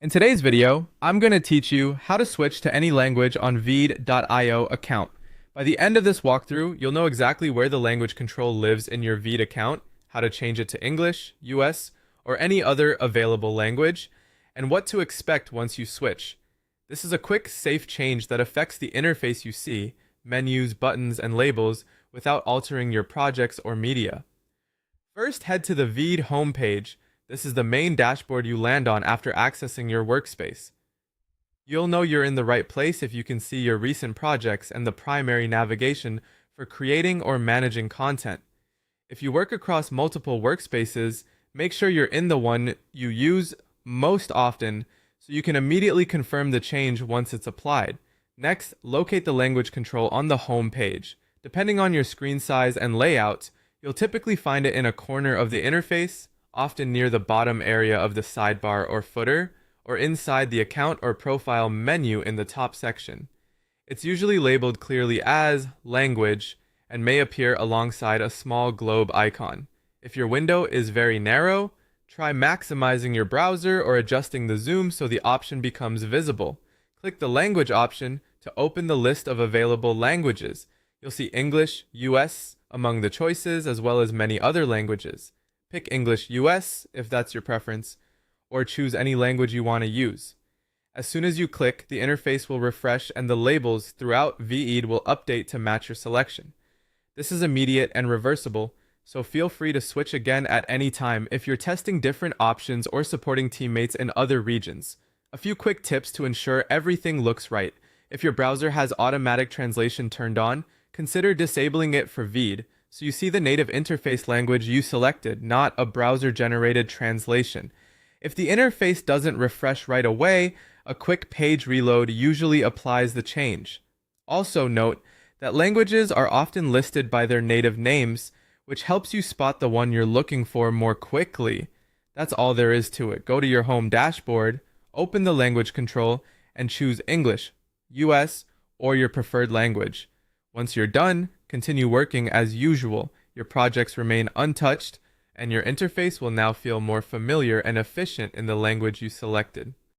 In today's video, I'm going to teach you how to switch to any language on Veed.io account. By the end of this walkthrough, you'll know exactly where the language control lives in your Veed account, how to change it to English, US, or any other available language, and what to expect once you switch. This is a quick, safe change that affects the interface you see, menus, buttons, and labels, without altering your projects or media. First, head to the Veed homepage. This is the main dashboard you land on after accessing your workspace. You'll know you're in the right place if you can see your recent projects and the primary navigation for creating or managing content. If you work across multiple workspaces, make sure you're in the one you use most often so you can immediately confirm the change once it's applied. Next, locate the language control on the home page. Depending on your screen size and layout, you'll typically find it in a corner of the interface, often near the bottom area of the sidebar or footer, or inside the account or profile menu in the top section. It's usually labeled clearly as language and may appear alongside a small globe icon. If your window is very narrow, try maximizing your browser or adjusting the zoom so the option becomes visible. Click the language option to open the list of available languages. You'll see English, US among the choices, as well as many other languages. Pick English US if that's your preference, or choose any language you want to use. As soon as you click, the interface will refresh and the labels throughout Veed will update to match your selection. This is immediate and reversible, so feel free to switch again at any time if you're testing different options or supporting teammates in other regions. A few quick tips to ensure everything looks right. If your browser has automatic translation turned on, consider disabling it for Veed, so you see the native interface language you selected, not a browser-generated translation. If the interface doesn't refresh right away, a quick page reload usually applies the change. Also note that languages are often listed by their native names, which helps you spot the one you're looking for more quickly. That's all there is to it. Go to your home dashboard, open the language control, and choose English, US, or your preferred language. Once you're done, continue working as usual. Your projects remain untouched, and your interface will now feel more familiar and efficient in the language you selected.